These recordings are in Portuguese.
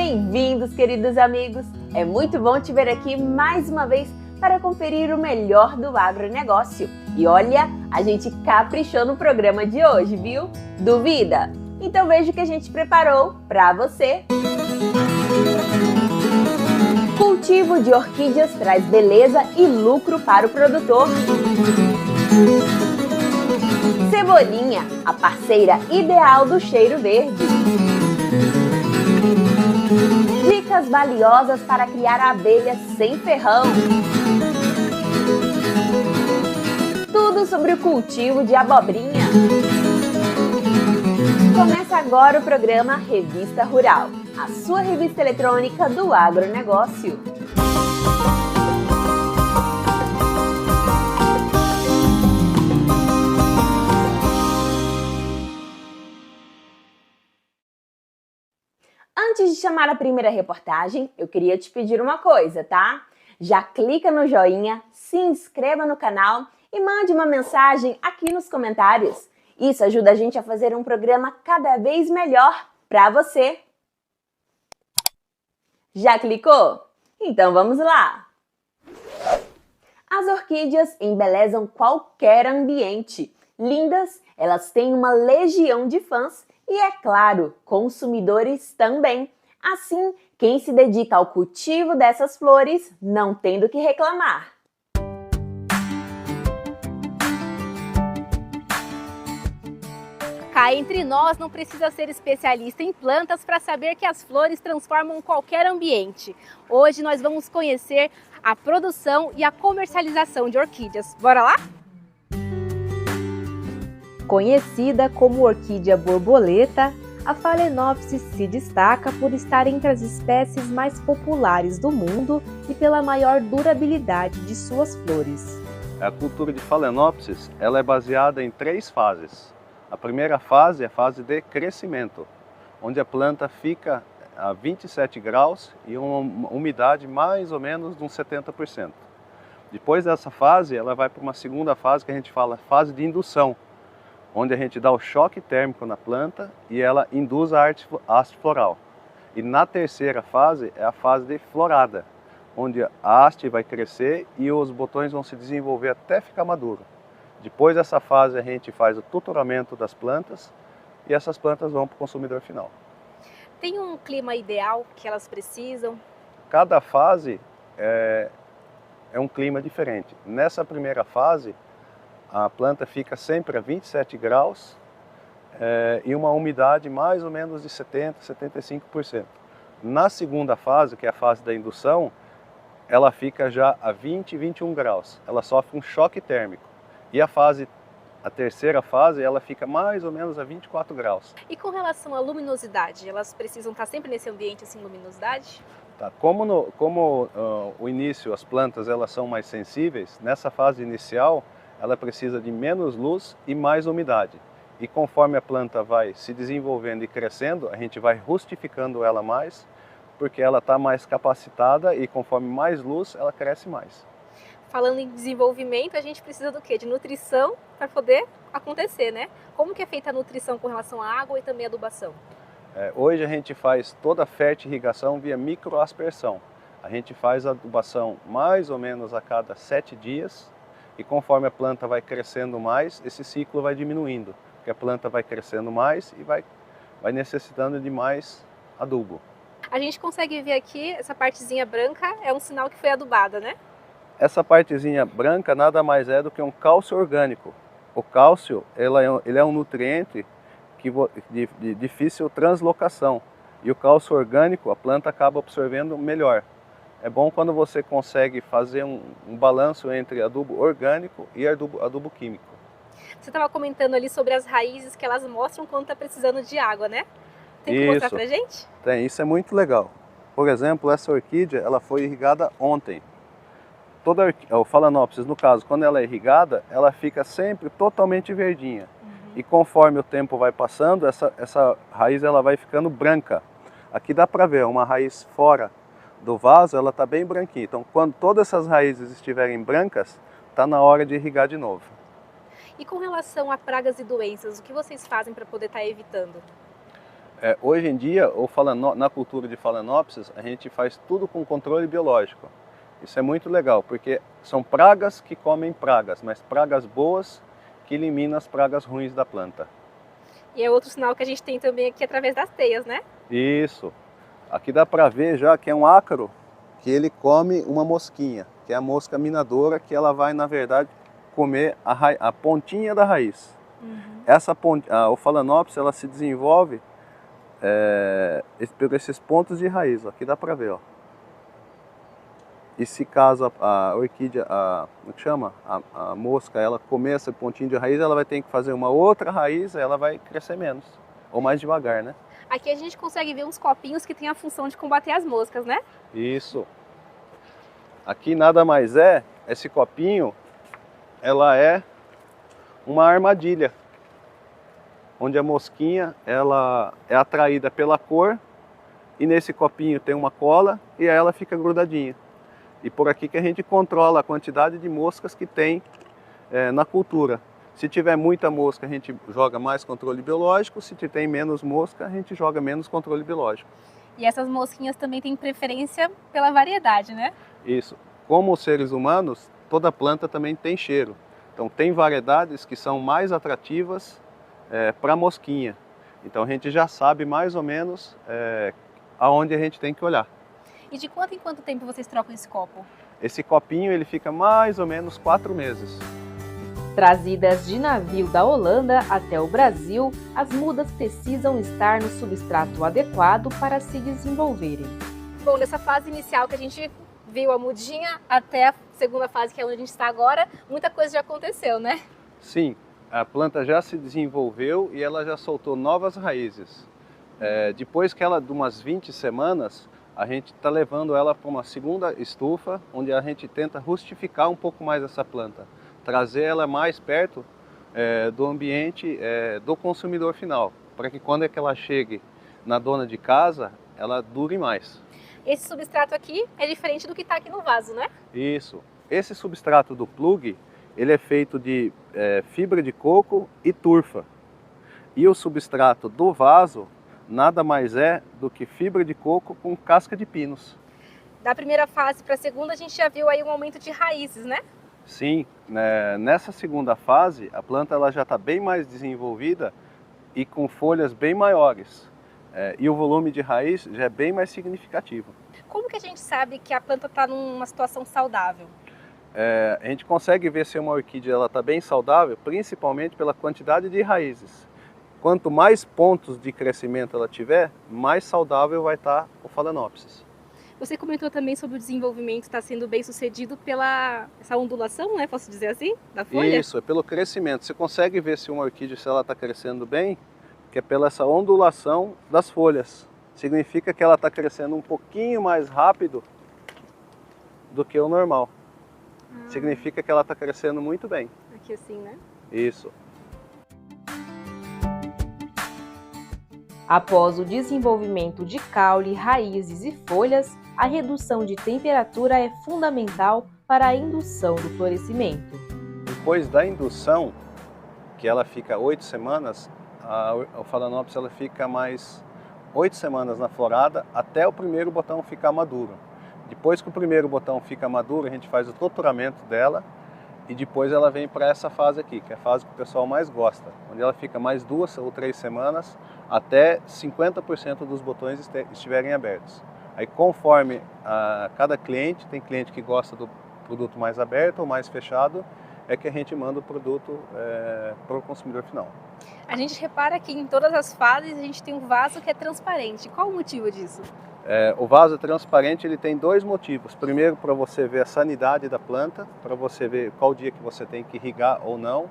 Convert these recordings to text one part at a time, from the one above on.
Bem-vindos, queridos amigos! É muito bom te ver aqui mais uma vez para conferir o melhor do agronegócio. E olha, a gente caprichou no programa de hoje, viu? Duvida? Então veja o que a gente preparou para você! Cultivo de orquídeas traz beleza e lucro para o produtor. Cebolinha, a parceira ideal do cheiro verde. Dicas valiosas para criar abelhas sem ferrão. Tudo sobre o cultivo de abobrinha. Começa agora o programa Revista Rural, a sua revista eletrônica do agronegócio. Antes de chamar a primeira reportagem, eu queria te pedir uma coisa, tá? Já clica no joinha, se inscreva no canal e mande uma mensagem aqui nos comentários. Isso ajuda a gente a fazer um programa cada vez melhor para você. Já clicou? Então vamos lá! As orquídeas embelezam qualquer ambiente. Lindas, elas têm uma legião de fãs e, é claro, consumidores também. Assim, quem se dedica ao cultivo dessas flores não tem do que reclamar. Cá entre nós, não precisa ser especialista em plantas para saber que as flores transformam qualquer ambiente. Hoje nós vamos conhecer a produção e a comercialização de orquídeas. Bora lá? Conhecida como orquídea borboleta, a Phalaenopsis se destaca por estar entre as espécies mais populares do mundo e pela maior durabilidade de suas flores. A cultura de Phalaenopsis ela é baseada em 3 fases. A primeira fase é a fase de crescimento, onde a planta fica a 27 graus e uma umidade mais ou menos de uns 70%. Depois dessa fase, ela vai para uma segunda fase que a gente fala fase de indução, onde a gente dá o choque térmico na planta e ela induz a haste floral. E na terceira fase é a fase de florada, onde a haste vai crescer e os botões vão se desenvolver até ficar maduro. Depois dessa fase a gente faz o tutoramento das plantas e essas plantas vão para o consumidor final. Tem um clima ideal que elas precisam? Cada fase é um clima diferente. Nessa primeira fase, a planta fica sempre a 27 graus e uma umidade mais ou menos de 70%, 75%. Na segunda fase, que é a fase da indução, ela fica já a 20, 21 graus. Ela sofre um choque térmico. E a terceira fase, ela fica mais ou menos a 24 graus. E com relação à luminosidade, elas precisam estar sempre nesse ambiente assim, luminosidade? Tá. Como o início, as plantas elas são mais sensíveis, nessa fase inicial, ela precisa de menos luz e mais umidade. E conforme a planta vai se desenvolvendo e crescendo, a gente vai rustificando ela mais, porque ela está mais capacitada e conforme mais luz, ela cresce mais. Falando em desenvolvimento, a gente precisa do quê? De nutrição para poder acontecer, né? Como que é feita a nutrição com relação à água e também à adubação? Hoje a gente faz toda a fertirrigação via microaspersão. A gente faz a adubação mais ou menos a cada 7 dias e conforme a planta vai crescendo mais, esse ciclo vai diminuindo, porque a planta vai crescendo mais e vai necessitando de mais adubo. A gente consegue ver aqui, essa partezinha branca é um sinal que foi adubada, né? Essa partezinha branca nada mais é do que um cálcio orgânico. O cálcio ele é um nutriente de difícil translocação. E o cálcio orgânico a planta acaba absorvendo melhor. É bom quando você consegue fazer um balanço entre adubo orgânico e adubo químico. Você estava comentando ali sobre as raízes que elas mostram quando está precisando de água, né? Tem que mostrar pra gente? Tem, isso é muito legal. Por exemplo, essa orquídea ela foi irrigada ontem. O Phalaenopsis, no caso, quando ela é irrigada, ela fica sempre totalmente verdinha. E conforme o tempo vai passando, essa raiz ela vai ficando branca. Aqui dá para ver, uma raiz fora do vaso, ela está bem branquinha. Então, quando todas essas raízes estiverem brancas, está na hora de irrigar de novo. E com relação a pragas e doenças, o que vocês fazem para poder estar evitando? Hoje em dia, na cultura de Phalaenopsis, a gente faz tudo com controle biológico. Isso é muito legal, porque são pragas que comem pragas, mas pragas boas que eliminam as pragas ruins da planta. E é outro sinal que a gente tem também aqui através das teias, né? Isso. Aqui dá para ver já que é um ácaro, que ele come uma mosquinha, que é a mosca minadora, que ela vai, na verdade, comer a pontinha da raiz. O Phalaenopsis, ela se desenvolve por esses pontos de raiz. Aqui dá para ver, ó. E se caso a orquídea, como que chama? A mosca, ela comer esse pontinho de raiz, ela vai ter que fazer uma outra raiz, ela vai crescer menos, ou mais devagar, né? Aqui a gente consegue ver uns copinhos que tem a função de combater as moscas, né? Isso. Aqui nada mais esse copinho, ela é uma armadilha, onde a mosquinha, ela é atraída pela cor, e nesse copinho tem uma cola, e aí ela fica grudadinha. E por aqui que a gente controla a quantidade de moscas que tem na cultura. Se tiver muita mosca, a gente joga mais controle biológico. Se tem menos mosca, a gente joga menos controle biológico. E essas mosquinhas também têm preferência pela variedade, né? Isso. Como os seres humanos, toda planta também tem cheiro. Então tem variedades que são mais atrativas para mosquinha. Então a gente já sabe mais ou menos aonde a gente tem que olhar. E de quanto em quanto tempo vocês trocam esse copo? Esse copinho ele fica mais ou menos 4 meses. Trazidas de navio da Holanda até o Brasil, as mudas precisam estar no substrato adequado para se desenvolverem. Bom, nessa fase inicial que a gente viu a mudinha até a segunda fase, que é onde a gente está agora, muita coisa já aconteceu, né? Sim, a planta já se desenvolveu e ela já soltou novas raízes. Depois que ela, de umas 20 semanas, a gente está levando ela para uma segunda estufa, onde a gente tenta rustificar um pouco mais essa planta. Trazer ela mais perto do ambiente do consumidor final, para que quando ela chegue na dona de casa, ela dure mais. Esse substrato aqui é diferente do que está aqui no vaso, né? Isso. Esse substrato do plug, ele é feito de fibra de coco e turfa. E o substrato do vaso nada mais é do que fibra de coco com casca de pinos. Da primeira fase para a segunda, a gente já viu aí um aumento de raízes, né? Sim, nessa segunda fase, a planta ela já está bem mais desenvolvida e com folhas bem maiores. E o volume de raiz já é bem mais significativo. Como que a gente sabe que a planta está numa situação saudável? A gente consegue ver se uma orquídea está bem saudável, principalmente pela quantidade de raízes. Quanto mais pontos de crescimento ela tiver, mais saudável vai estar o Phalaenopsis. Você comentou também sobre o desenvolvimento estar sendo bem sucedido pela essa ondulação, né? Posso dizer assim, da folha? Isso, é pelo crescimento. Você consegue ver se uma orquídea está crescendo bem, que é pela essa ondulação das folhas. Significa que ela está crescendo um pouquinho mais rápido do que o normal. Significa que ela está crescendo muito bem. Aqui assim, né? Isso. Após o desenvolvimento de caule, raízes e folhas, a redução de temperatura é fundamental para a indução do florescimento. Depois da indução, que ela fica 8 semanas, o Phalaenopsis ela fica mais 8 semanas na florada até o primeiro botão ficar maduro. Depois que o primeiro botão fica maduro, a gente faz o torturamento dela e depois ela vem para essa fase aqui, que é a fase que o pessoal mais gosta, onde ela fica mais 2 ou 3 semanas até 50% dos botões estiverem abertos. Aí conforme cada cliente, tem cliente que gosta do produto mais aberto ou mais fechado, é que a gente manda o produto para o consumidor final. A gente repara que em todas as fases a gente tem um vaso que é transparente. Qual o motivo disso? O vaso transparente ele tem 2 motivos. Primeiro, para você ver a sanidade da planta, para você ver qual dia que você tem que irrigar ou não.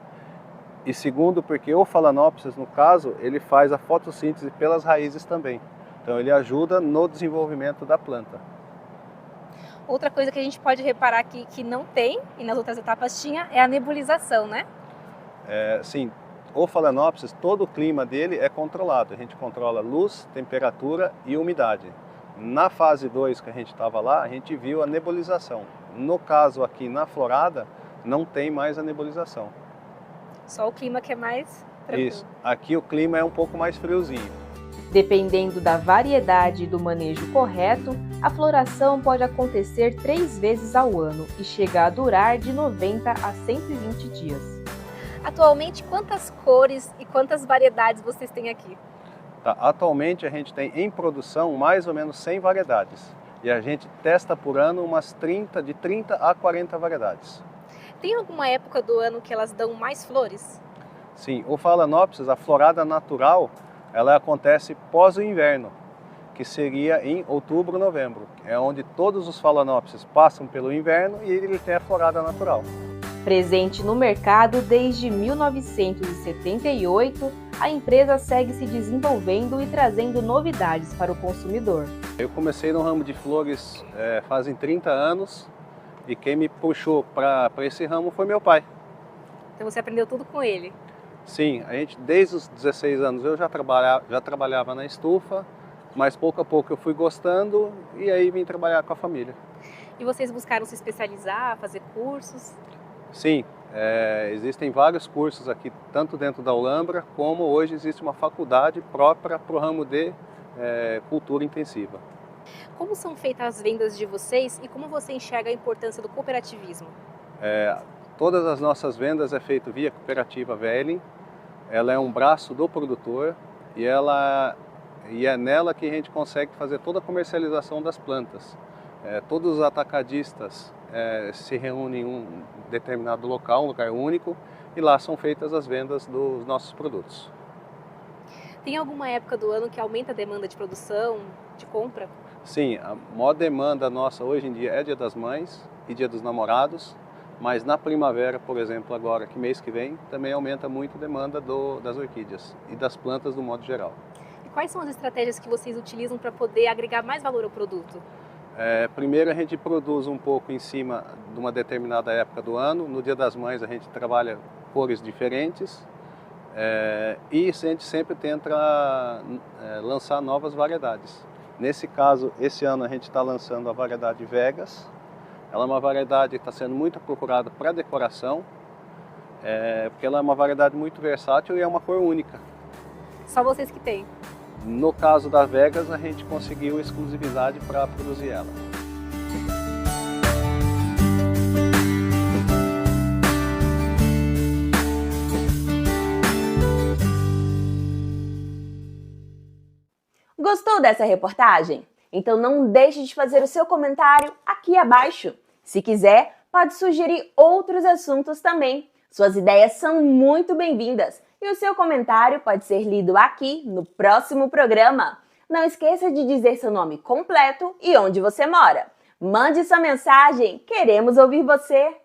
E segundo, porque o Phalaenopsis, no caso, ele faz a fotossíntese pelas raízes também. Então ele ajuda no desenvolvimento da planta. Outra coisa que a gente pode reparar aqui que não tem, e nas outras etapas tinha, é a nebulização, né? Sim, o Phalaenopsis, todo o clima dele é controlado. A gente controla luz, temperatura e umidade. Na fase 2 que a gente estava lá, a gente viu a nebulização. No caso aqui na florada, não tem mais a nebulização. Só o clima que é mais tranquilo. Isso, aqui o clima é um pouco mais friozinho. Dependendo da variedade e do manejo correto, a floração pode acontecer 3 vezes ao ano e chega a durar de 90 a 120 dias. Atualmente, quantas cores e quantas variedades vocês têm aqui? Atualmente a gente tem em produção mais ou menos 100 variedades e a gente testa por ano de 30 a 40 variedades. Tem alguma época do ano que elas dão mais flores? Sim, o Phalaenopsis, a florada natural, ela acontece pós o inverno, que seria em outubro, novembro. É onde todos os Phalaenopsis passam pelo inverno e ele tem a florada natural. Presente no mercado desde 1978, a empresa segue se desenvolvendo e trazendo novidades para o consumidor. Eu comecei no ramo de flores fazem 30 anos e quem me puxou para esse ramo foi meu pai. Então você aprendeu tudo com ele? Sim, a gente desde os 16 anos eu já trabalhava na estufa, mas pouco a pouco eu fui gostando e aí vim trabalhar com a família. E vocês buscaram se especializar, fazer cursos? Sim, existem vários cursos aqui, tanto dentro da Ulambra, como hoje existe uma faculdade própria para o ramo de cultura intensiva. Como são feitas as vendas de vocês e como você enxerga a importância do cooperativismo? Todas as nossas vendas é feito via cooperativa Velin. Ela é um braço do produtor e é nela que a gente consegue fazer toda a comercialização das plantas. Todos os atacadistas se reúnem em um determinado local, um lugar único, e lá são feitas as vendas dos nossos produtos. Tem alguma época do ano que aumenta a demanda de produção, de compra? Sim, a maior demanda nossa hoje em dia é Dia das Mães e Dia dos Namorados, mas na primavera, por exemplo, agora que mês que vem, também aumenta muito a demanda das orquídeas e das plantas do modo geral. E quais são as estratégias que vocês utilizam para poder agregar mais valor ao produto? Primeiro a gente produz um pouco em cima de uma determinada época do ano. No Dia das Mães a gente trabalha cores diferentes e a gente sempre tenta lançar novas variedades. Nesse caso, esse ano a gente está lançando a variedade Vegas. Ela é uma variedade que está sendo muito procurada para decoração, porque ela é uma variedade muito versátil e é uma cor única. Só vocês que têm? No caso da Vegas, a gente conseguiu exclusividade para produzir ela. Gostou dessa reportagem? Então não deixe de fazer o seu comentário aqui abaixo. Se quiser, pode sugerir outros assuntos também. Suas ideias são muito bem-vindas e o seu comentário pode ser lido aqui no próximo programa. Não esqueça de dizer seu nome completo e onde você mora. Mande sua mensagem, queremos ouvir você!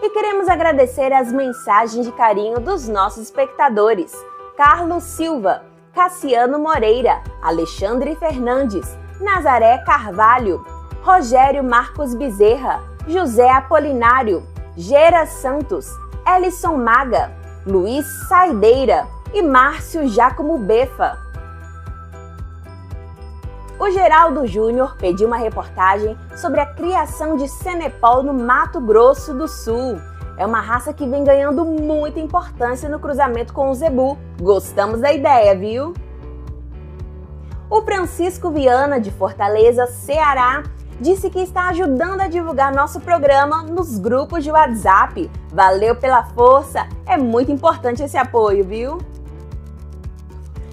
E queremos agradecer as mensagens de carinho dos nossos espectadores. Carlos Silva, Cassiano Moreira, Alexandre Fernandes, Nazaré Carvalho, Rogério Marcos Bezerra, José Apolinário, Gera Santos, Elison Maga, Luiz Saideira e Márcio Giacomo Befa. O Geraldo Júnior pediu uma reportagem sobre a criação de Senepol no Mato Grosso do Sul. É uma raça que vem ganhando muita importância no cruzamento com o zebu. Gostamos da ideia, viu? O Francisco Viana, de Fortaleza, Ceará, disse que está ajudando a divulgar nosso programa nos grupos de WhatsApp. Valeu pela força! É muito importante esse apoio, viu?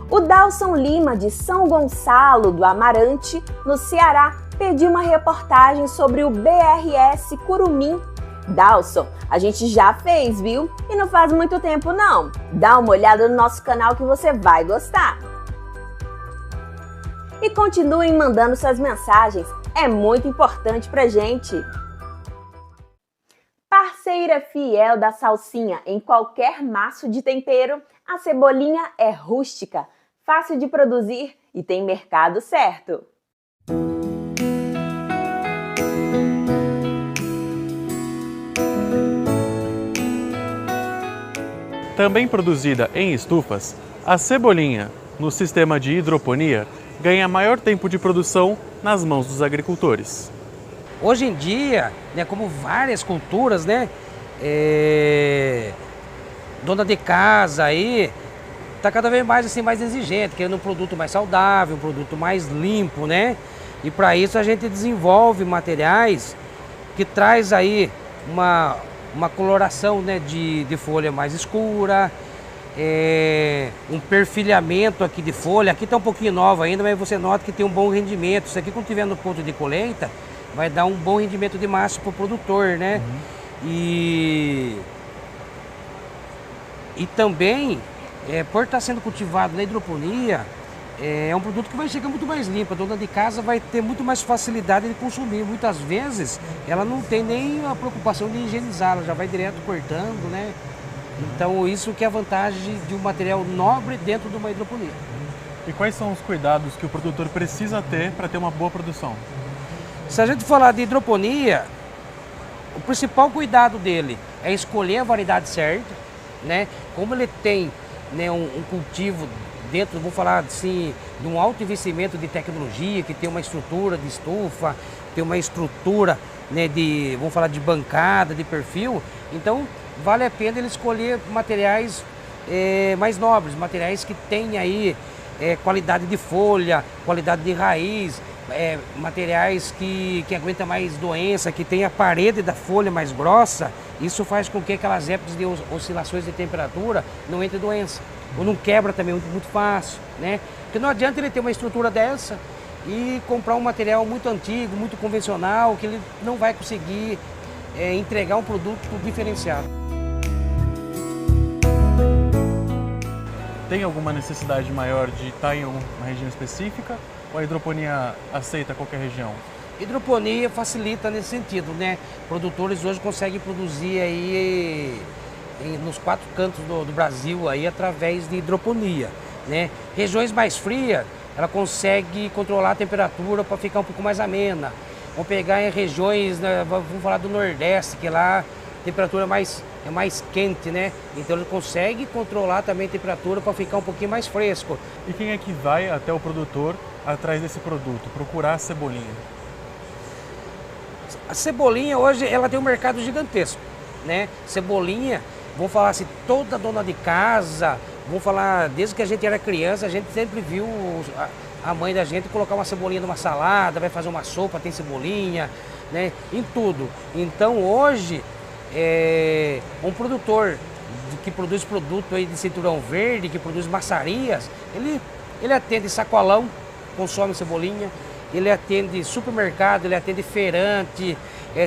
O Dalson Lima, de São Gonçalo do Amarante, no Ceará, pediu uma reportagem sobre o BRS Curumim. Dalson, a gente já fez, viu? E não faz muito tempo não. Dá uma olhada no nosso canal que você vai gostar. E continuem mandando suas mensagens, é muito importante pra gente. Parceira fiel da salsinha em qualquer maço de tempero, a cebolinha é rústica, fácil de produzir e tem mercado certo. Também produzida em estufas, a cebolinha, no sistema de hidroponia, ganha maior tempo de produção nas mãos dos agricultores. Hoje em dia, como várias culturas, dona de casa aí, está cada vez mais assim, mais exigente, querendo um produto mais saudável, um produto mais limpo, né? E para isso a gente desenvolve materiais que traz aí uma coloração, né, de folha mais escura, um perfilhamento aqui de folha. Aqui está um pouquinho nova ainda, mas você nota que tem um bom rendimento. Isso aqui, quando estiver no ponto de colheita, vai dar um bom rendimento de massa para o produtor, né? E também, por estar sendo cultivado na hidroponia, é um produto que vai chegar muito mais limpo. A dona de casa vai ter muito mais facilidade de consumir. Muitas vezes ela não tem nem a preocupação de higienizar, ela já vai direto cortando, né? Então isso que é a vantagem de um material nobre dentro de uma hidroponia. E quais são os cuidados que o produtor precisa ter para ter uma boa produção? Se a gente falar de hidroponia, o principal cuidado dele é escolher a variedade certa, né? Como ele tem, né, um cultivo dentro, vou falar assim, de um alto investimento de tecnologia, que tem uma estrutura de estufa, tem uma estrutura, né, vamos falar de bancada, de perfil, então vale a pena ele escolher materiais mais nobres, materiais que têm aí qualidade de folha, qualidade de raiz, materiais que aguentam mais doença, que tem a parede da folha mais grossa. Isso faz com que aquelas épocas de oscilações de temperatura não entre doença, ou não quebra também muito fácil, né? Porque não adianta ele ter uma estrutura dessa e comprar um material muito antigo, muito convencional, que ele não vai conseguir entregar um produto diferenciado. Tem alguma necessidade maior de estar em uma região específica ou a hidroponia aceita qualquer região? Hidroponia facilita nesse sentido, né? Produtores hoje conseguem produzir aí nos 4 cantos do Brasil aí através de hidroponia, né? Regiões mais frias, ela consegue controlar a temperatura para ficar um pouco mais amena. Vamos pegar em regiões, né, vamos falar do Nordeste, que lá a temperatura é mais quente, né? Então ele consegue controlar também a temperatura para ficar um pouquinho mais fresco. E quem é que vai até o produtor atrás desse produto, procurar a cebolinha? A cebolinha hoje ela tem um mercado gigantesco, né? Cebolinha, vamos falar assim, toda dona de casa, vamos falar, desde que a gente era criança, a gente sempre viu a mãe da gente colocar uma cebolinha numa salada, vai fazer uma sopa, tem cebolinha, né? Em tudo. Então hoje, um produtor que produz produto aí de cinturão verde, que produz maçarias, ele atende sacolão, consome cebolinha, ele atende supermercado, ele atende feirante,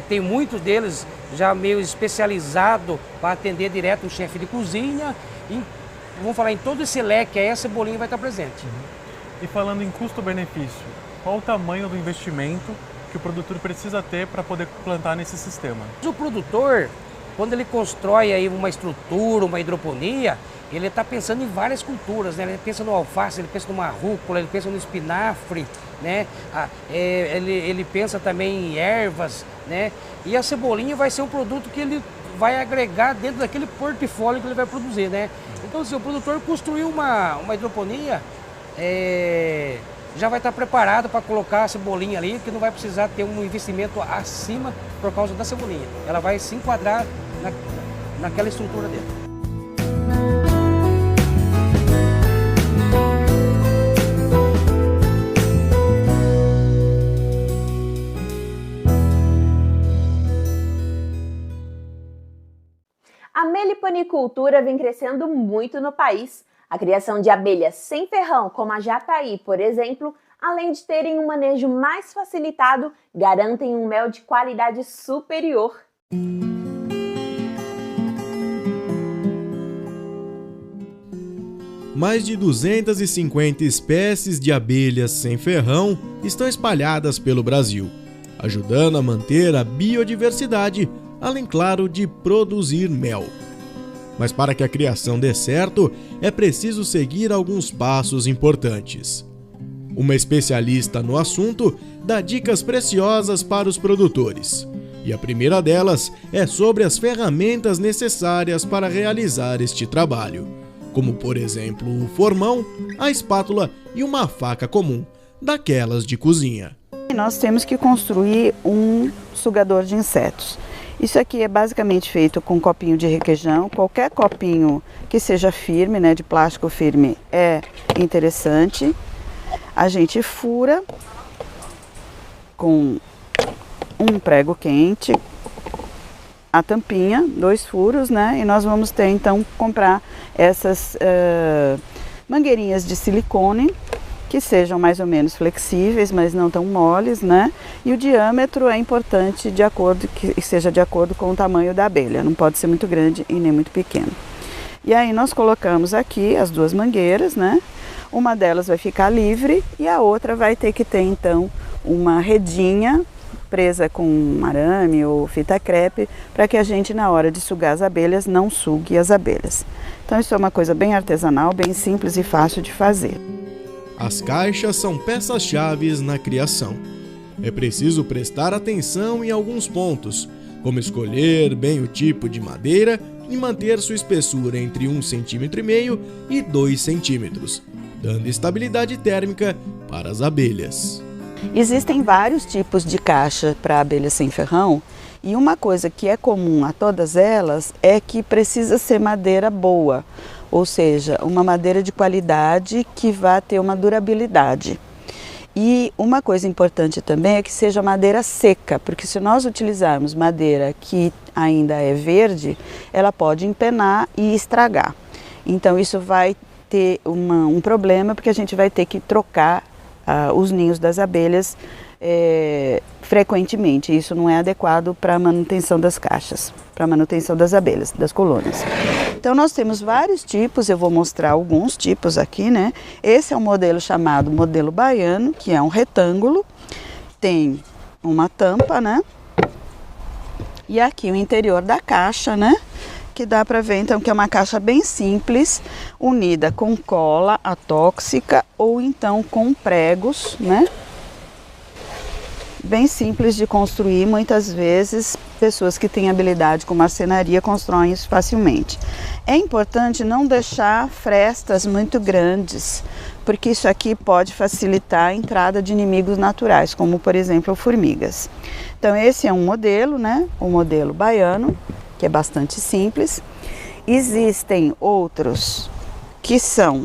tem muitos deles já meio especializado para atender direto um chefe de cozinha. E, vamos falar, em todo esse leque aí a cebolinha vai estar presente. E falando em custo-benefício, qual o tamanho do investimento que o produtor precisa ter para poder plantar nesse sistema? O produtor, quando ele constrói aí uma estrutura, uma hidroponia, ele está pensando em várias culturas, né? Ele pensa no alface, ele pensa numa rúcula, ele pensa no espinafre, né? Ele pensa também em ervas, né? E a cebolinha vai ser um produto que ele vai agregar dentro daquele portfólio que ele vai produzir, né? Então, se o produtor construir uma hidroponia, já vai estar preparado para colocar a cebolinha ali, que não vai precisar ter um investimento acima por causa da cebolinha. Ela vai se enquadrar naquela estrutura dele. A meliponicultura vem crescendo muito no país. A criação de abelhas sem ferrão, como a jataí, por exemplo, além de terem um manejo mais facilitado, garantem um mel de qualidade superior. Mais de 250 espécies de abelhas sem ferrão estão espalhadas pelo Brasil, ajudando a manter a biodiversidade, além, claro, de produzir mel. Mas para que a criação dê certo, é preciso seguir alguns passos importantes. Uma especialista no assunto dá dicas preciosas para os produtores. E a primeira delas é sobre as ferramentas necessárias para realizar este trabalho, como por exemplo o formão, a espátula e uma faca comum, daquelas de cozinha. Nós temos que construir um sugador de insetos. Isso aqui é basicamente feito com copinho de requeijão. Qualquer copinho que seja firme, né, de plástico firme, é interessante. A gente fura com um prego quente a tampinha, 2 furos, né? E nós vamos ter então comprar essas mangueirinhas de silicone que sejam mais ou menos flexíveis, mas não tão moles, né? E o diâmetro é importante que seja de acordo com o tamanho da abelha, não pode ser muito grande e nem muito pequeno. E aí nós colocamos aqui as 2 mangueiras, né? Uma delas vai ficar livre e a outra vai ter que ter então uma redinha presa com arame ou fita crepe, para que a gente, na hora de sugar as abelhas, não sugue as abelhas. Então isso é uma coisa bem artesanal, bem simples e fácil de fazer. As caixas são peças-chave na criação. É preciso prestar atenção em alguns pontos, como escolher bem o tipo de madeira e manter sua espessura entre 1,5 cm e 2 cm, dando estabilidade térmica para as abelhas. Existem vários tipos de caixa para abelha sem ferrão e uma coisa que é comum a todas elas é que precisa ser madeira boa, ou seja, uma madeira de qualidade que vá ter uma durabilidade. E uma coisa importante também é que seja madeira seca, porque se nós utilizarmos madeira que ainda é verde, ela pode empenar e estragar. Então isso vai ter um problema, porque a gente vai ter que trocar os ninhos das abelhas frequentemente. Isso não é adequado para a manutenção das caixas, para a manutenção das abelhas, das colônias. Então nós temos vários tipos, eu vou mostrar alguns tipos aqui, né? Esse é um modelo chamado modelo baiano, que é um retângulo, tem uma tampa, né? E aqui o interior da caixa, né? Que dá para ver então que é uma caixa bem simples, unida com cola atóxica ou então com pregos, né? Bem simples de construir, muitas vezes pessoas que têm habilidade com marcenaria constroem isso facilmente. É importante não deixar frestas muito grandes, porque isso aqui pode facilitar a entrada de inimigos naturais, como por exemplo formigas. Então esse é um modelo, né? O modelo baiano, que é bastante simples. Existem outros que são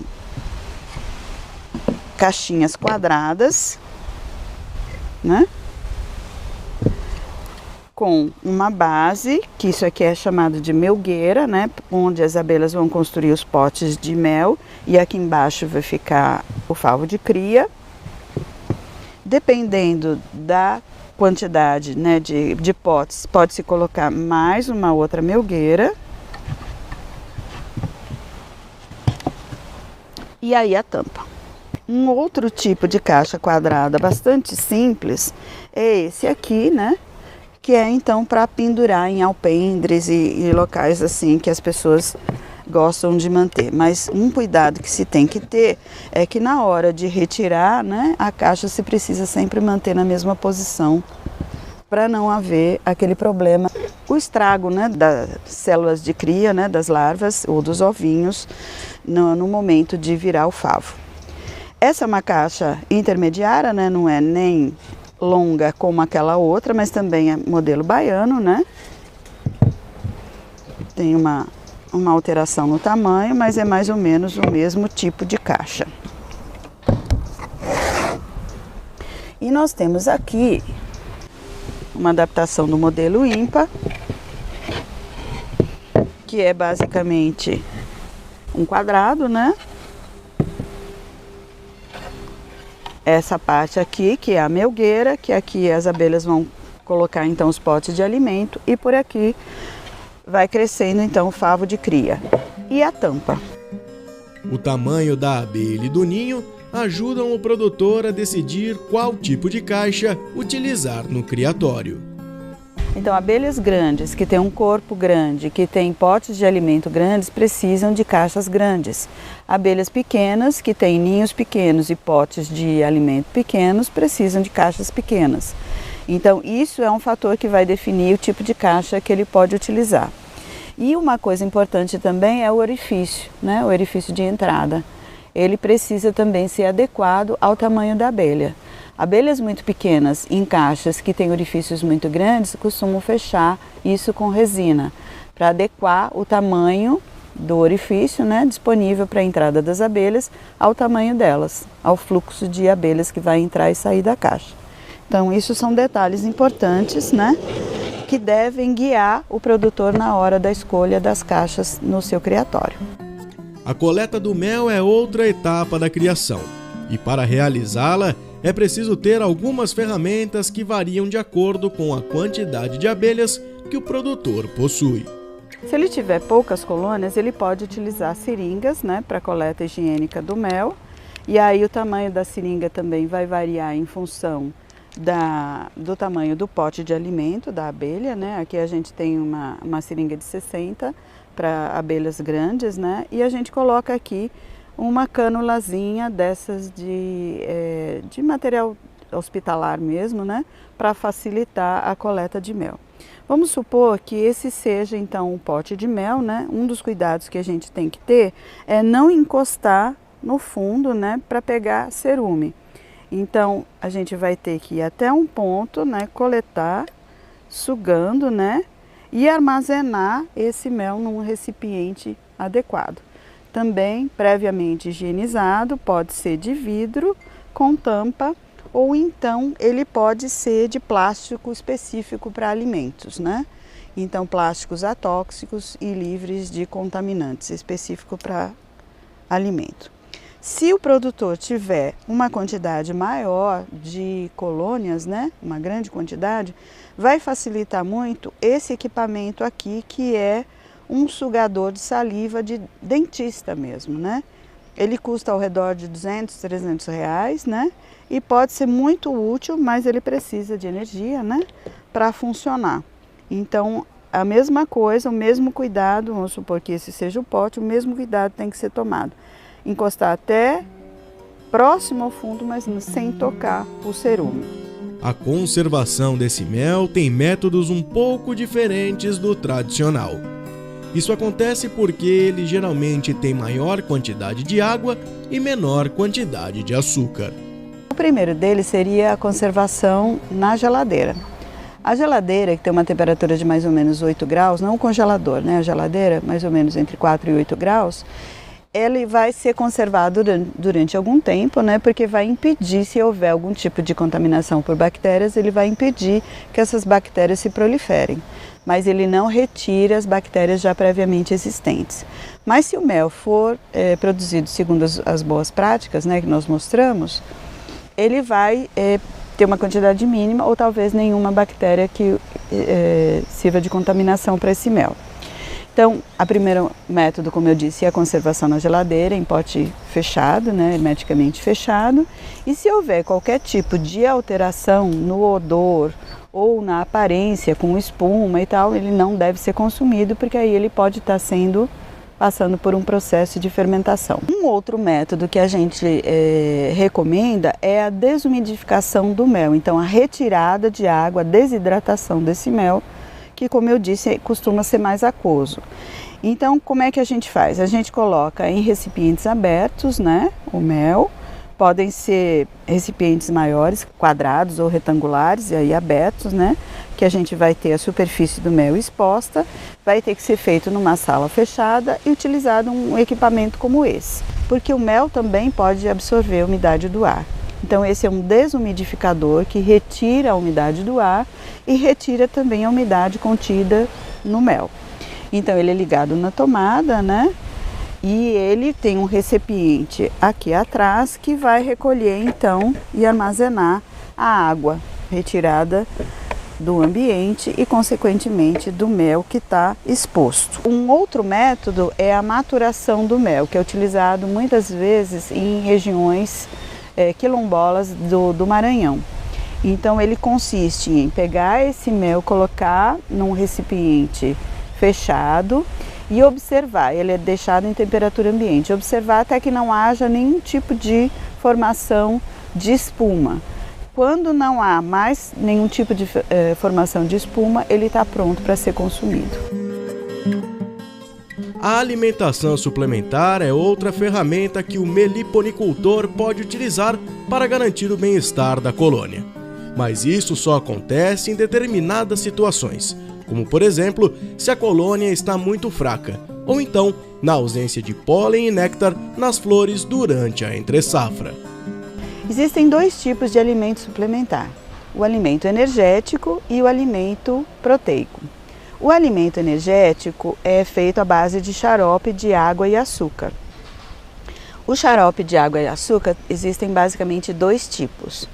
caixinhas quadradas, né? Com uma base, que isso aqui é chamado de melgueira, né? Onde as abelhas vão construir os potes de mel e aqui embaixo vai ficar o favo de cria. Dependendo da quantidade, né, de potes, pode-se colocar mais uma outra melgueira. E aí a tampa. Um outro tipo de caixa quadrada bastante simples é esse aqui, né? Que é então para pendurar em alpendres e locais assim que as pessoas gostam de manter. Mas um cuidado que se tem que ter é que na hora de retirar, né, a caixa se precisa sempre manter na mesma posição para não haver aquele problema, o estrago, né, das células de cria, né, das larvas ou dos ovinhos no momento de virar o favo. Essa é uma caixa intermediária, né, não é nem longa como aquela outra, mas também é modelo baiano, né? Tem uma alteração no tamanho, mas é mais ou menos o mesmo tipo de caixa. E nós temos aqui uma adaptação do modelo ímpar, que é basicamente um quadrado, né? Essa parte aqui, que é a melgueira, que aqui as abelhas vão colocar então os potes de alimento e por aqui vai crescendo então o favo de cria. E a tampa. O tamanho da abelha e do ninho ajudam o produtor a decidir qual tipo de caixa utilizar no criatório. Então, abelhas grandes, que têm um corpo grande, que têm potes de alimento grandes, precisam de caixas grandes. Abelhas pequenas, que têm ninhos pequenos e potes de alimento pequenos, precisam de caixas pequenas. Então, isso é um fator que vai definir o tipo de caixa que ele pode utilizar. E uma coisa importante também é o orifício, né? O orifício de entrada. Ele precisa também ser adequado ao tamanho da abelha. Abelhas muito pequenas em caixas que têm orifícios muito grandes costumam fechar isso com resina para adequar o tamanho do orifício, né, disponível para a entrada das abelhas ao tamanho delas, ao fluxo de abelhas que vai entrar e sair da caixa. Então isso são detalhes importantes, né, que devem guiar o produtor na hora da escolha das caixas no seu criatório. A coleta do mel é outra etapa da criação e para realizá-la é preciso ter algumas ferramentas que variam de acordo com a quantidade de abelhas que o produtor possui. Se ele tiver poucas colônias, ele pode utilizar seringas, né, para a coleta higiênica do mel. E aí o tamanho da seringa também vai variar em função do tamanho do pote de alimento da abelha, né? Aqui a gente tem uma seringa de 60 para abelhas grandes, né? E a gente coloca aqui uma canulazinha dessas de material hospitalar mesmo, né? Para facilitar a coleta de mel. Vamos supor que esse seja então um pote de mel, né? Um dos cuidados que a gente tem que ter é não encostar no fundo, né? Para pegar cerume. Então a gente vai ter que ir até um ponto, né? Coletar, sugando, né? E armazenar esse mel num recipiente adequado. Também previamente higienizado, pode ser de vidro com tampa, ou então ele pode ser de plástico específico para alimentos, né? Então plásticos atóxicos e livres de contaminantes, específico para alimento. Se o produtor tiver uma quantidade maior de colônias, né, uma grande quantidade, vai facilitar muito esse equipamento aqui, que é um sugador de saliva de dentista mesmo, né? Ele custa ao redor de 200, 300 reais, né? E pode ser muito útil, mas ele precisa de energia, né, para funcionar. Então, a mesma coisa, o mesmo cuidado, vamos supor que esse seja o pote, o mesmo cuidado tem que ser tomado. Encostar até próximo ao fundo, mas sem tocar o cerume. A conservação desse mel tem métodos um pouco diferentes do tradicional. Isso acontece porque ele geralmente tem maior quantidade de água e menor quantidade de açúcar. O primeiro deles seria a conservação na geladeira. A geladeira, que tem uma temperatura de mais ou menos 8 graus, não o congelador, né? A geladeira, mais ou menos entre 4 e 8 graus, ele vai ser conservado durante algum tempo, né? Porque vai impedir, se houver algum tipo de contaminação por bactérias, ele vai impedir que essas bactérias se proliferem. Mas ele não retira as bactérias já previamente existentes. Mas se o mel for produzido segundo as boas práticas, né, que nós mostramos, ele vai ter uma quantidade mínima ou talvez nenhuma bactéria que sirva de contaminação para esse mel. Então, o primeiro método, como eu disse, é a conservação na geladeira, em pote fechado, né, hermeticamente fechado. E se houver qualquer tipo de alteração no odor ou na aparência, com espuma e tal, ele não deve ser consumido, porque aí ele pode estar passando por um processo de fermentação. Um outro método que a gente recomenda é a desumidificação do mel. Então, a retirada de água, a desidratação desse mel, que, como eu disse, costuma ser mais aquoso. Então, como é que a gente faz? A gente coloca em recipientes abertos, né, o mel. Podem ser recipientes maiores, quadrados ou retangulares, e aí abertos, né, que a gente vai ter a superfície do mel exposta. Vai ter que ser feito numa sala fechada e utilizado um equipamento como esse, porque o mel também pode absorver a umidade do ar. Então esse é um desumidificador que retira a umidade do ar e retira também a umidade contida no mel. Então ele é ligado na tomada, né? E ele tem um recipiente aqui atrás que vai recolher então e armazenar a água retirada do ambiente e consequentemente do mel que está exposto. Um outro método é a maturação do mel, que é utilizado muitas vezes em regiões quilombolas do Maranhão. Então ele consiste em pegar esse mel, colocar num recipiente fechado e observar, ele é deixado em temperatura ambiente, observar até que não haja nenhum tipo de formação de espuma. Quando não há mais nenhum tipo de formação de espuma, ele está pronto para ser consumido. A alimentação suplementar é outra ferramenta que o meliponicultor pode utilizar para garantir o bem-estar da colônia. Mas isso só acontece em determinadas situações, como por exemplo, se a colônia está muito fraca, ou então na ausência de pólen e néctar nas flores durante a entre-safra. Existem dois tipos de alimento suplementar, o alimento energético e o alimento proteico. O alimento energético é feito à base de xarope de água e açúcar. O xarope de água e açúcar existem basicamente dois tipos.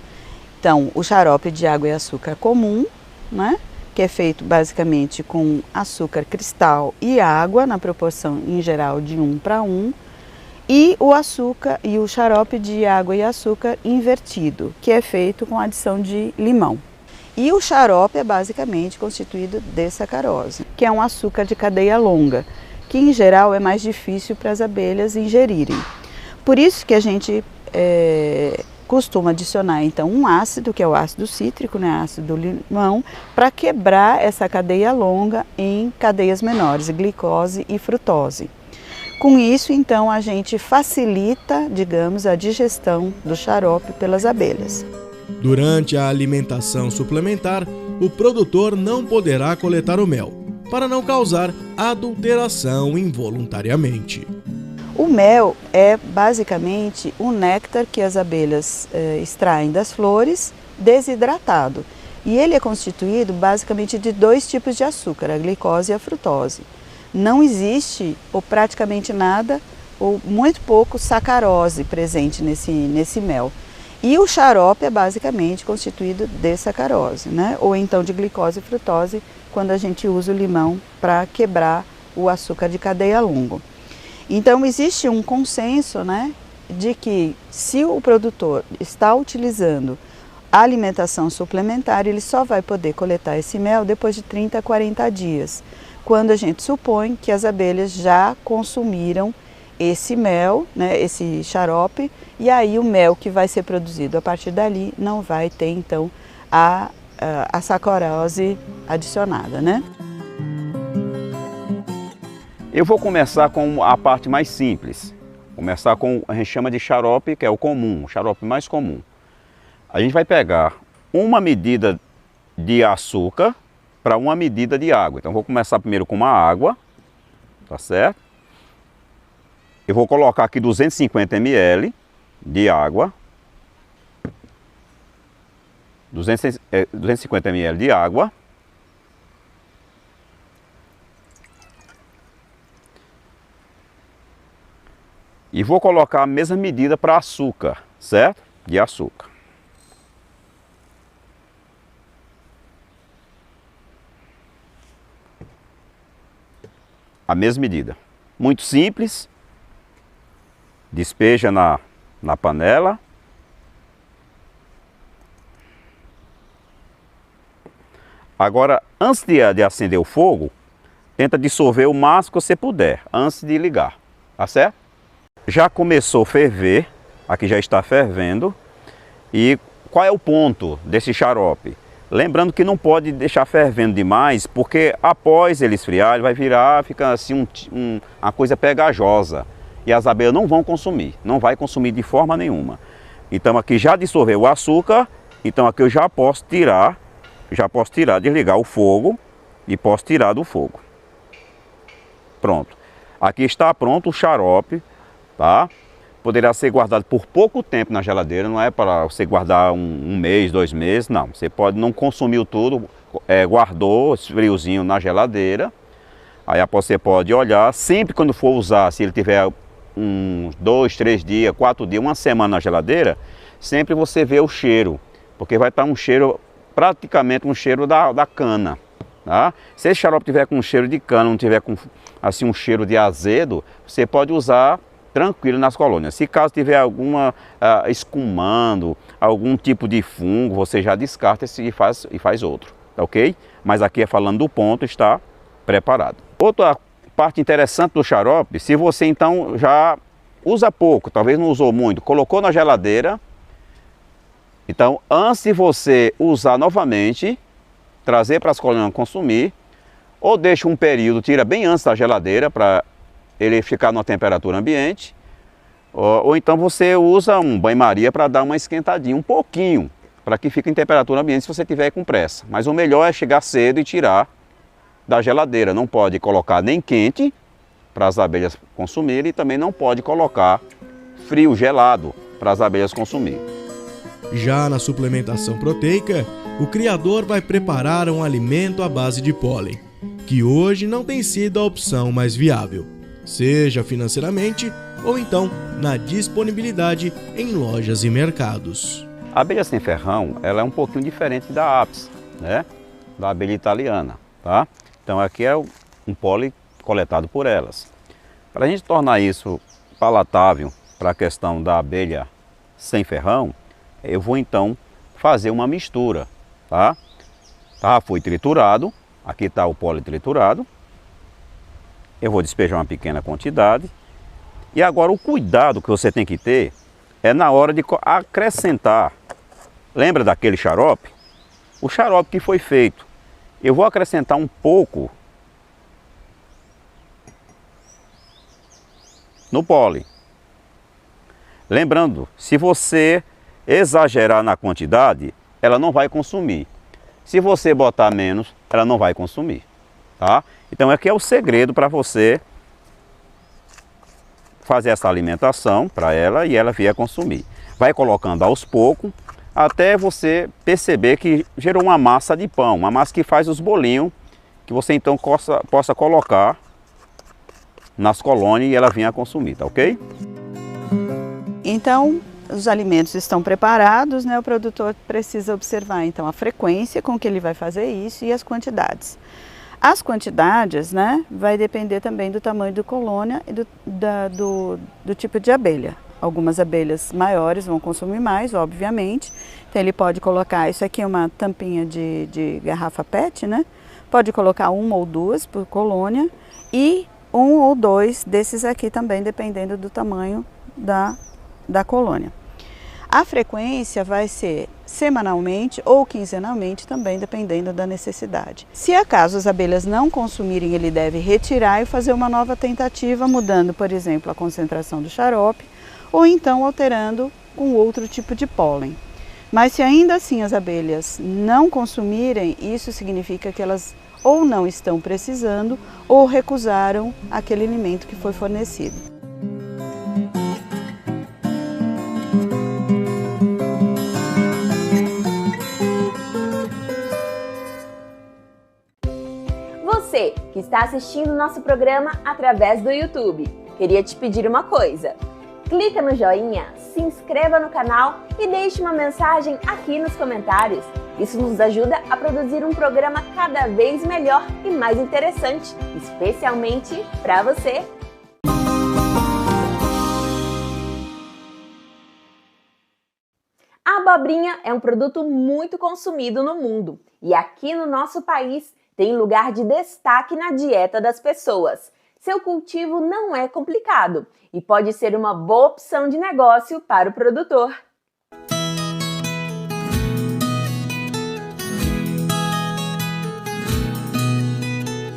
Então, o xarope de água e açúcar comum, né, que é feito basicamente com açúcar cristal e água, na proporção em geral de 1:1, e o açúcar e o xarope de água e açúcar invertido, que é feito com adição de limão. E o xarope é basicamente constituído de sacarose, que é um açúcar de cadeia longa, que em geral é mais difícil para as abelhas ingerirem. Por isso que a gente costuma adicionar então um ácido, que é o ácido cítrico, né, ácido do limão, para quebrar essa cadeia longa em cadeias menores, glicose e frutose. Com isso, então, a gente facilita, digamos, a digestão do xarope pelas abelhas. Durante a alimentação suplementar, o produtor não poderá coletar o mel, para não causar adulteração involuntariamente. O mel é basicamente o néctar que as abelhas extraem das flores desidratado. E ele é constituído basicamente de dois tipos de açúcar, a glicose e a frutose. Não existe, ou praticamente nada, ou muito pouco sacarose presente nesse mel. E o xarope é basicamente constituído de sacarose, né? Ou então de glicose e frutose, quando a gente usa o limão para quebrar o açúcar de cadeia longa. Então existe um consenso, né, de que se o produtor está utilizando a alimentação suplementar, ele só vai poder coletar esse mel depois de 30 a 40 dias, quando a gente supõe que as abelhas já consumiram esse mel, né, esse xarope, e aí o mel que vai ser produzido a partir dali não vai ter então a sacarose adicionada, né? Eu vou começar com a parte mais simples. Começar com, a gente chama de xarope, que é o comum, o xarope mais comum. A gente vai pegar uma medida de açúcar para uma medida de água. Então vou começar primeiro com uma água, tá certo? Eu vou colocar aqui 250 ml de água. 250 ml de água. E vou colocar a mesma medida para açúcar, certo? De açúcar. A mesma medida. Muito simples. Despeja na panela. Agora, antes de acender o fogo, tenta dissolver o máximo que você puder, antes de ligar, tá certo? Já começou a ferver, aqui já está fervendo. E qual é o ponto desse xarope? Lembrando que não pode deixar fervendo demais, porque após ele esfriar, ele vai virar, fica assim uma coisa pegajosa. E as abelhas não vão consumir, não vai consumir de forma nenhuma. Então aqui já dissolveu o açúcar, então aqui eu já posso tirar, desligar o fogo e posso tirar do fogo. Pronto. Aqui está pronto o xarope, tá? Poderá ser guardado por pouco tempo na geladeira, não é para você guardar um mês, 2 meses, não. Você pode não consumir tudo, guardou friozinho na geladeira. Aí você pode olhar, sempre quando for usar, se ele tiver uns 2, 3 dias, 4 dias, uma semana na geladeira, sempre você vê o cheiro, porque vai estar um cheiro, praticamente um cheiro da cana. Tá? Se esse xarope tiver com cheiro de cana, não tiver com assim um cheiro de azedo, você pode usar tranquilo nas colônias. Se caso tiver alguma escumando, algum tipo de fungo, você já descarta e faz outro, ok? Mas aqui é falando do ponto, está preparado. Outra parte interessante do xarope, se você então já usa pouco, talvez não usou muito, colocou na geladeira, então antes de você usar novamente, trazer para as colônias consumir, ou deixa um período, tira bem antes da geladeira para ele ficar numa temperatura ambiente, ou então você usa um banho-maria para dar uma esquentadinha, um pouquinho, para que fique em temperatura ambiente se você tiver com pressa. Mas o melhor é chegar cedo e tirar da geladeira. Não pode colocar nem quente para as abelhas consumirem e também não pode colocar frio, gelado, para as abelhas consumirem. Já na suplementação proteica, o criador vai preparar um alimento à base de pólen, que hoje não tem sido a opção mais viável, seja financeiramente ou então na disponibilidade em lojas e mercados. A abelha sem ferrão, ela é um pouquinho diferente da Apis, né? Da abelha italiana, tá? Então aqui é um pólen coletado por elas. Para a gente tornar isso palatável para a questão da abelha sem ferrão, eu vou então fazer uma mistura, tá? Já foi triturado, aqui está o pólen triturado. Eu vou despejar uma pequena quantidade. E agora o cuidado que você tem que ter é na hora de acrescentar. Lembra daquele xarope? O xarope que foi feito. Eu vou acrescentar um pouco no pólen. Lembrando, se você exagerar na quantidade, ela não vai consumir. Se você botar menos, ela não vai consumir, tá? Então aqui é o segredo para você fazer essa alimentação para ela e ela vier consumir. Vai colocando aos poucos até você perceber que gerou uma massa de pão, uma massa que faz os bolinhos que você então possa colocar nas colônias e ela venha consumir, tá ok? Então, os alimentos estão preparados, né? O produtor precisa observar então a frequência com que ele vai fazer isso e as quantidades. As quantidades, né, vai depender também do tamanho da colônia e do tipo de abelha. Algumas abelhas maiores vão consumir mais, obviamente. Então ele pode colocar, isso aqui é uma tampinha de garrafa PET, né? Pode colocar uma ou duas por colônia e um ou dois desses aqui também, dependendo do tamanho da colônia. A frequência vai ser semanalmente ou quinzenalmente, também dependendo da necessidade. Se acaso as abelhas não consumirem, ele deve retirar e fazer uma nova tentativa, mudando, por exemplo, a concentração do xarope, ou então alterando com outro tipo de pólen. Mas se ainda assim as abelhas não consumirem, isso significa que elas ou não estão precisando ou recusaram aquele alimento que foi fornecido. Você que está assistindo nosso programa através do YouTube, queria te pedir uma coisa. Clica no joinha, se inscreva no canal e deixe uma mensagem aqui nos comentários. Isso nos ajuda a produzir um programa cada vez melhor e mais interessante, especialmente para você. A abobrinha é um produto muito consumido no mundo e aqui no nosso país tem lugar de destaque na dieta das pessoas. Seu cultivo não é complicado e pode ser uma boa opção de negócio para o produtor.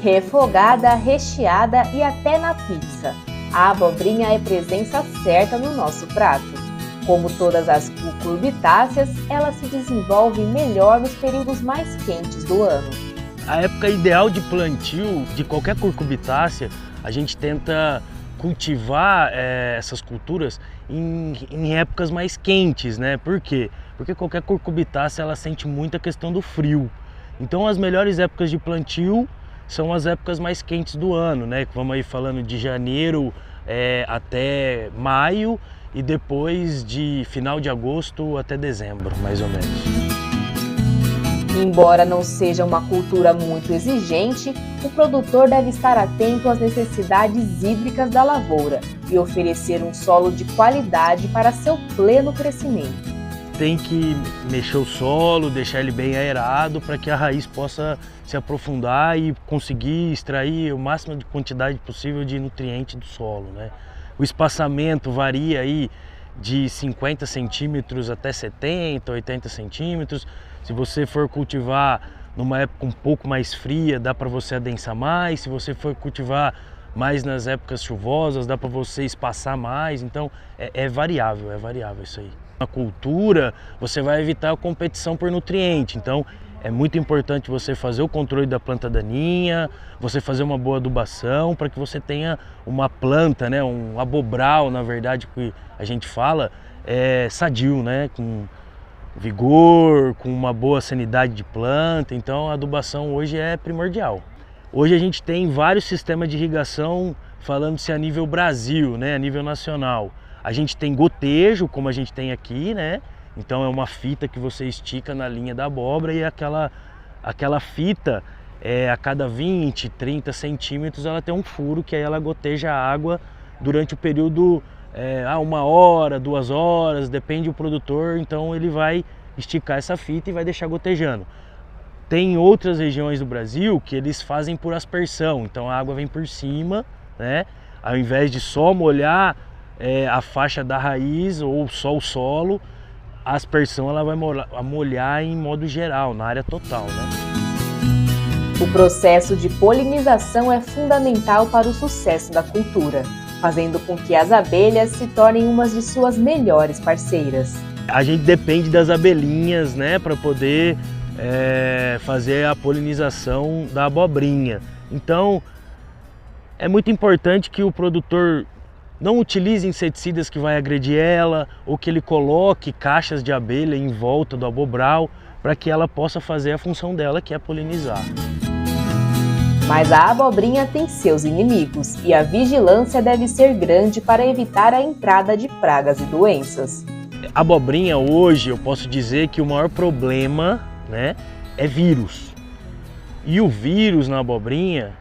Refogada, recheada e até na pizza. A abobrinha é presença certa no nosso prato. Como todas as cucurbitáceas, ela se desenvolve melhor nos períodos mais quentes do ano. A época ideal de plantio de qualquer cucurbitácea, a gente tenta cultivar essas culturas em épocas mais quentes, né? Por quê? Porque qualquer cucurbitácea ela sente muito a questão do frio. Então as melhores épocas de plantio são as épocas mais quentes do ano, né? Vamos aí falando de janeiro até maio e depois de final de agosto até dezembro, mais ou menos. Embora não seja uma cultura muito exigente, o produtor deve estar atento às necessidades hídricas da lavoura e oferecer um solo de qualidade para seu pleno crescimento. Tem que mexer o solo, deixar ele bem aerado para que a raiz possa se aprofundar e conseguir extrair o máximo de quantidade possível de nutriente do solo, né? O espaçamento varia aí de 50 centímetros até 70, 80 centímetros. Se você for cultivar numa época um pouco mais fria, dá para você adensar mais. Se você for cultivar mais nas épocas chuvosas, dá para você espaçar mais, então é variável isso aí. Na cultura, você vai evitar a competição por nutriente, então é muito importante você fazer o controle da planta daninha, você fazer uma boa adubação para que você tenha uma planta, né, um abobral, na verdade, que a gente fala, sadio, né, com vigor, com uma boa sanidade de planta, então a adubação hoje é primordial. Hoje a gente tem vários sistemas de irrigação, falando-se a nível Brasil, né, a nível nacional. A gente tem gotejo, como a gente tem aqui, né? Então é uma fita que você estica na linha da abóbora e aquela fita, a cada 20, 30 centímetros, ela tem um furo que aí ela goteja a água durante o período, 1 hora, 2 horas, depende do produtor, então ele vai esticar essa fita e vai deixar gotejando. Tem outras regiões do Brasil que eles fazem por aspersão, então a água vem por cima, né? Ao invés de só molhar a faixa da raiz ou só o solo, a aspersão ela vai molhar em modo geral, na área total, né? O processo de polinização é fundamental para o sucesso da cultura, fazendo com que as abelhas se tornem umas de suas melhores parceiras. A gente depende das abelhinhas, né, para poder fazer a polinização da abobrinha. Então, é muito importante que o produtor não utilize inseticidas que vai agredir ela, ou que ele coloque caixas de abelha em volta do abobral, para que ela possa fazer a função dela, que é polinizar. Mas a abobrinha tem seus inimigos, e a vigilância deve ser grande para evitar a entrada de pragas e doenças. A abobrinha hoje, eu posso dizer que o maior problema, né, é vírus. E o vírus na abobrinha,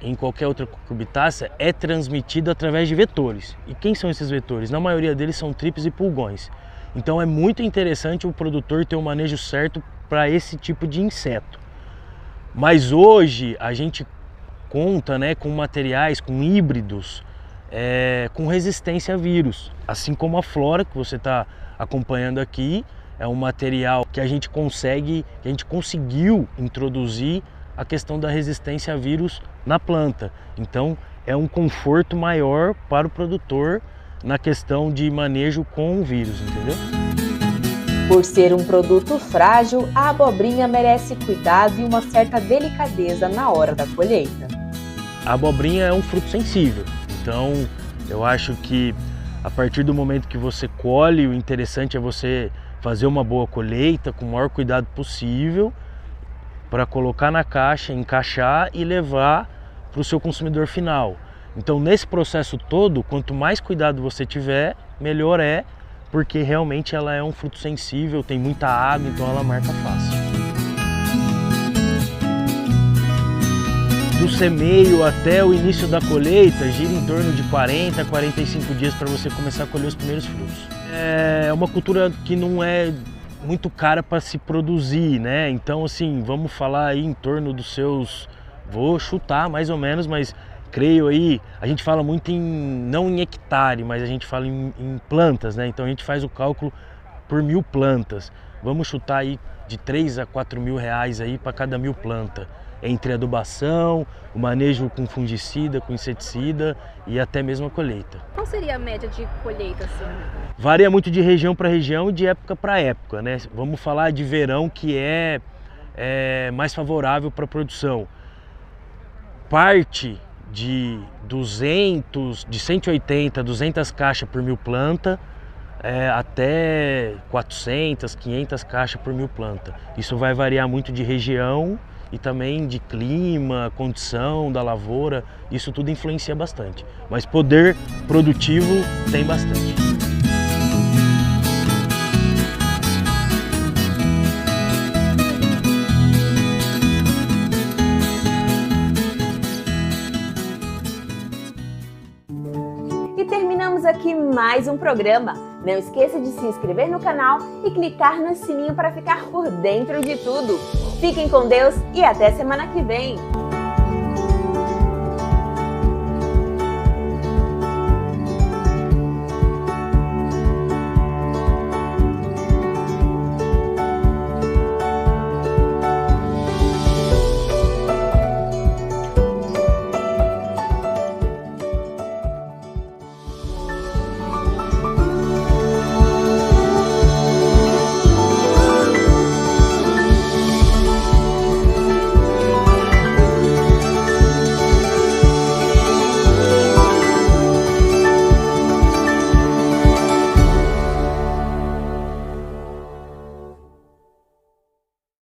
em qualquer outra cucurbitaceae, é transmitido através de vetores. E quem são esses vetores? Na maioria deles são tripes e pulgões. Então é muito interessante o produtor ter um manejo certo para esse tipo de inseto. Mas hoje a gente conta, né, com materiais, com híbridos, com resistência a vírus. Assim como a flora que você está acompanhando aqui, é um material que a gente conseguiu introduzir a questão da resistência a vírus na planta. Então é um conforto maior para o produtor na questão de manejo com o vírus, entendeu? Por ser um produto frágil, a abobrinha merece cuidado e uma certa delicadeza na hora da colheita. A abobrinha é um fruto sensível, então eu acho que a partir do momento que você colhe, o interessante é você fazer uma boa colheita com o maior cuidado possível para colocar na caixa, encaixar e levar para o seu consumidor final. Então nesse processo todo, quanto mais cuidado você tiver, melhor é, porque realmente ela é um fruto sensível, tem muita água, então ela marca fácil. Do semeio até o início da colheita, gira em torno de 40 a 45 dias para você começar a colher os primeiros frutos. É uma cultura que não é muito cara para se produzir, né? Então, assim, vamos falar aí em torno dos seus, vou chutar mais ou menos, mas creio aí, a gente fala muito não em hectare, mas a gente fala em plantas, né? Então a gente faz o cálculo por 1000 plantas. Vamos chutar aí de 3 a 4 mil reais aí para cada 1000 plantas. Entre adubação, o manejo com fungicida, com inseticida e até mesmo a colheita. Qual seria a média de colheita assim? Varia muito de região para região e de época para época, né? Vamos falar de verão, que é mais favorável para a produção. Parte de 180, 200 caixas por 1000 planta, até 400, 500 caixas por 1000 planta. Isso vai variar muito de região e também de clima, condição da lavoura, isso tudo influencia bastante. Mas poder produtivo tem bastante. E terminamos aqui mais um programa. Não esqueça de se inscrever no canal e clicar no sininho para ficar por dentro de tudo. Fiquem com Deus e até semana que vem!